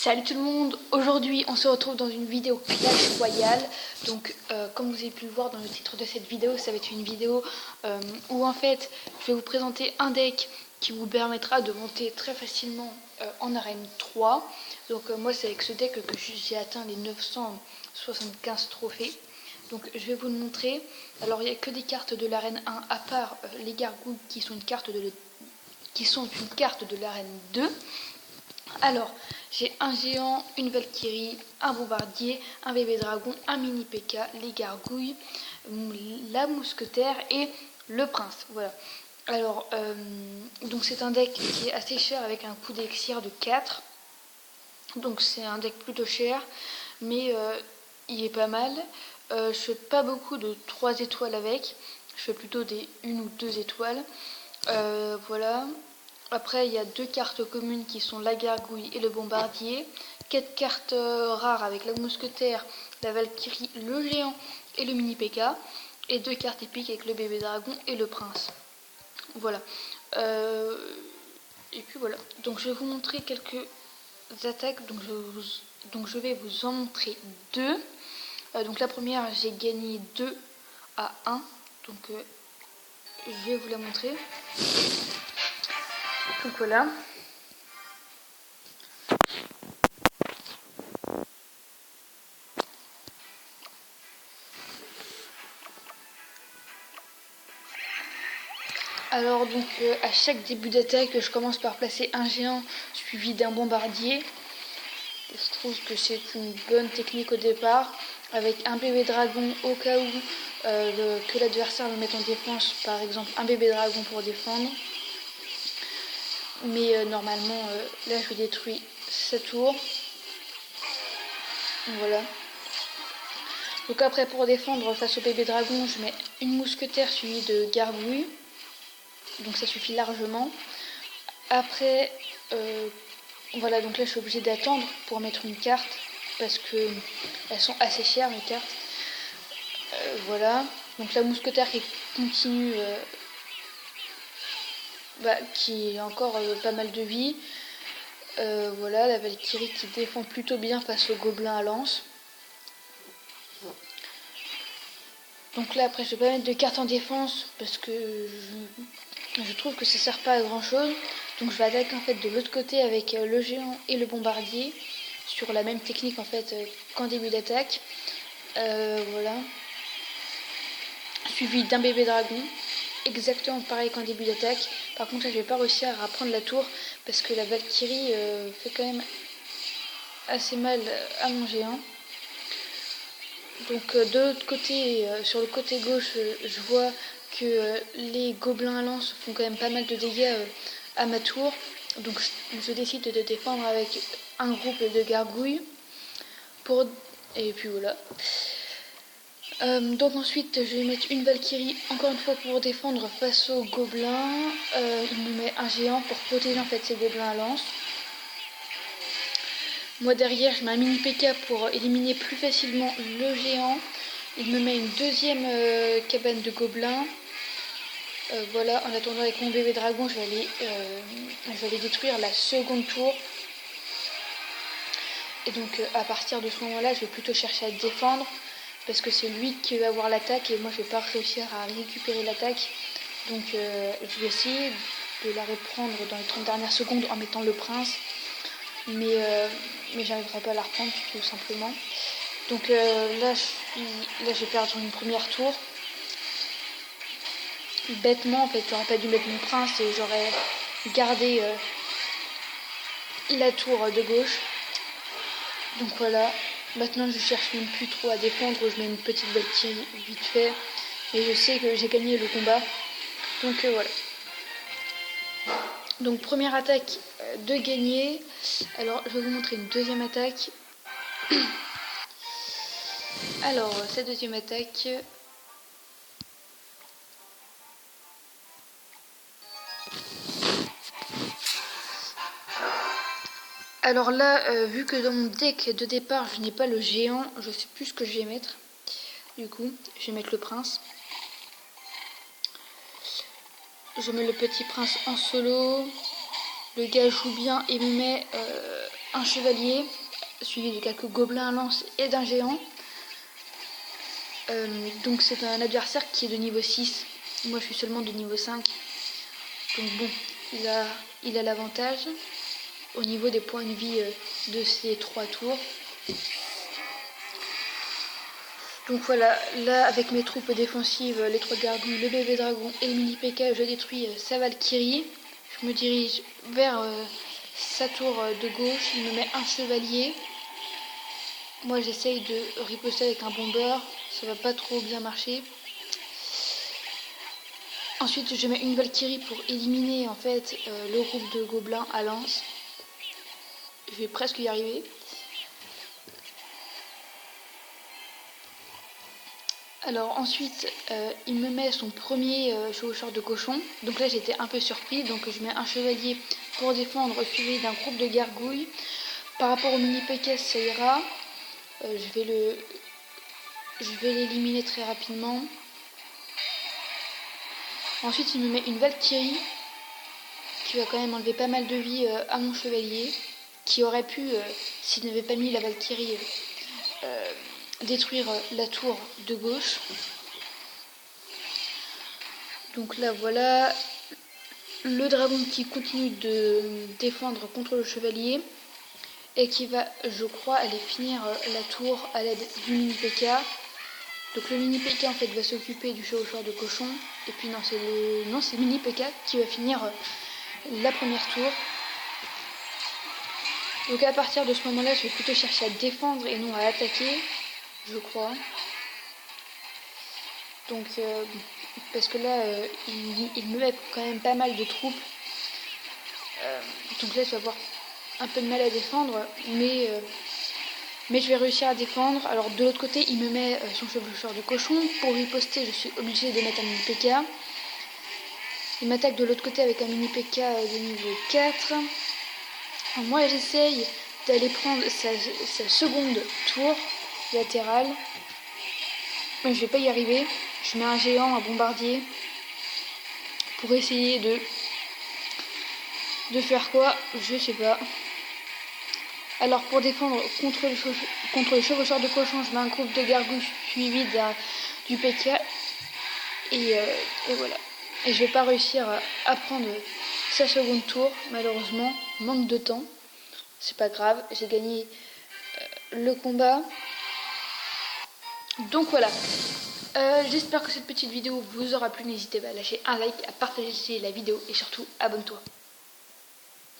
Salut tout le monde, aujourd'hui on se retrouve dans une vidéo Clash Royale. Donc comme vous avez pu le voir dans le titre de cette vidéo, ça va être une vidéo où en fait je vais vous présenter un deck qui vous permettra de monter très facilement en arène 3. Donc moi c'est avec ce deck que j'ai atteint les 975 trophées. Donc je vais vous le montrer. Alors il n'y a que des cartes de l'arène 1 à part les gargouilles qui sont une carte de l'arène 2. Alors, j'ai un géant, une Valkyrie, un bombardier, un bébé dragon, un mini P.K., les gargouilles, la mousquetaire et le prince. Voilà. Alors, donc c'est un deck qui est assez cher avec un coût d'élixir de 4. Donc c'est un deck plutôt cher, mais il est pas mal. Je fais pas beaucoup de 3 étoiles avec. Je fais plutôt des 1 ou 2 étoiles. Voilà. Après, il y a 2 cartes communes qui sont la gargouille et le bombardier. 4 cartes rares avec la mousquetaire, la valkyrie, le géant et le mini P.K. Et 2 cartes épiques avec le bébé dragon et le prince. Voilà. Et puis voilà. Donc je vais vous montrer quelques attaques. Donc je vais vous en montrer 2. Donc la première, j'ai gagné 2 à 1. Donc je vais vous la montrer. Donc voilà. Alors donc à chaque début d'attaque, je commence par placer un géant suivi d'un bombardier. Je trouve que c'est une bonne technique au départ, avec un bébé dragon au cas où que l'adversaire le mette en défense, par exemple un bébé dragon pour défendre. Mais normalement, là je détruis sa tour. Voilà. Donc après, pour défendre face au bébé dragon, je mets une mousquetaire suivie de gargouilles. Donc ça suffit largement. Après, voilà, donc là je suis obligée d'attendre pour mettre une carte parce que elles sont assez chères mes cartes. Voilà, donc la mousquetaire qui continue, qui a encore pas mal de vie. Voilà, la Valkyrie qui défend plutôt bien face au gobelin à lance. Donc là après je vais pas mettre de carte en défense parce que je trouve que ça sert pas à grand chose. Donc je vais attaquer en fait de l'autre côté avec le géant et le bombardier sur la même technique en fait qu'en début d'attaque. Voilà. Suivi d'un bébé dragon. Exactement pareil qu'en début d'attaque. Par contre là je vais pas réussir à prendre la tour parce que la Valkyrie fait quand même assez mal à mon géant. Donc de l'autre côté, sur le côté gauche, je vois que les gobelins à lance font quand même pas mal de dégâts à ma tour. Donc je décide de défendre avec un groupe de gargouilles. Et puis voilà. Donc ensuite je vais mettre une Valkyrie encore une fois pour défendre face aux gobelins. Il me met un géant pour protéger en fait ces gobelins à lance. Moi derrière je mets un mini P.K. pour éliminer plus facilement le géant. Il me met une deuxième cabane de gobelins. Voilà, en attendant avec mon bébé dragon je vais aller détruire la seconde tour. Et donc à partir de ce moment là je vais plutôt chercher à défendre. Parce que c'est lui qui va avoir l'attaque et moi je vais pas réussir à récupérer l'attaque. Donc je vais essayer de la reprendre dans les 30 dernières secondes en mettant le prince. Mais j'arriverai pas à la reprendre tout simplement. Donc là je vais perdre une première tour. Bêtement en fait j'aurais pas dû mettre mon prince et j'aurais gardé la tour de gauche. Donc voilà. Maintenant je cherche même plus trop à défendre, je mets une petite Valkyrie vite fait. Et je sais que j'ai gagné le combat. Donc voilà. Donc première attaque de gagner. Alors je vais vous montrer une deuxième attaque. Alors cette deuxième attaque. Alors là, vu que dans mon deck de départ je n'ai pas le géant, je sais plus ce que je vais mettre. Du coup, je vais mettre le prince. Je mets le petit prince en solo. Le gars joue bien et me met un chevalier, suivi de quelques gobelins à lance et d'un géant. Donc c'est un adversaire qui est de niveau 6. Moi je suis seulement de niveau 5. Donc bon, il a l'avantage au niveau des points de vie de ces 3 tours. Donc voilà, là avec mes troupes défensives, les 3 gargouilles, le bébé dragon et le mini P.K., je détruis sa Valkyrie. Je me dirige vers sa tour de gauche, il me met un chevalier. Moi j'essaye de riposter avec un bomber, ça va pas trop bien marcher. Ensuite je mets une Valkyrie pour éliminer en fait le groupe de gobelins à lance. Je vais presque y arriver. Alors ensuite, il me met son premier chevaucheur de cochon. Donc là j'étais un peu surpris. Donc je mets un chevalier pour défendre suivi d'un groupe de gargouilles. Par rapport au mini P.K. ça ira. Je vais l'éliminer très rapidement. Ensuite il me met une Valkyrie qui va quand même enlever pas mal de vie à mon chevalier. Qui aurait pu, s'il n'avait pas mis la Valkyrie, détruire la tour de gauche. Donc là voilà le dragon qui continue de défendre contre le chevalier et qui va, je crois, aller finir la tour à l'aide du mini P.K. Donc le mini P.K. en fait va s'occuper du chevaucheur de cochon et puis non c'est le mini P.K. qui va finir la première tour. Donc à partir de ce moment là je vais plutôt chercher à défendre et non à attaquer, je crois. Donc parce que là il me met quand même pas mal de troupes. Donc là je vais avoir un peu de mal à défendre, mais je vais réussir à défendre. Alors de l'autre côté il me met son chevaucheur de cochon. Pour riposter je suis obligée de mettre un mini P.K. Il m'attaque de l'autre côté avec un mini P.K. de niveau 4. Alors, moi j'essaye d'aller prendre sa seconde tour latérale, mais je vais pas y arriver. Je mets un géant, un bombardier pour essayer de faire quoi, je sais pas. Alors pour défendre contre le chevaucheur de cochon, je mets un groupe de gargouilles suivi du P.K. Et voilà. Et je vais pas réussir à prendre sa seconde tour, malheureusement, manque de temps. C'est pas grave, j'ai gagné le combat. Donc voilà. J'espère que cette petite vidéo vous aura plu. N'hésitez pas à lâcher un like, à partager la vidéo et surtout abonne-toi.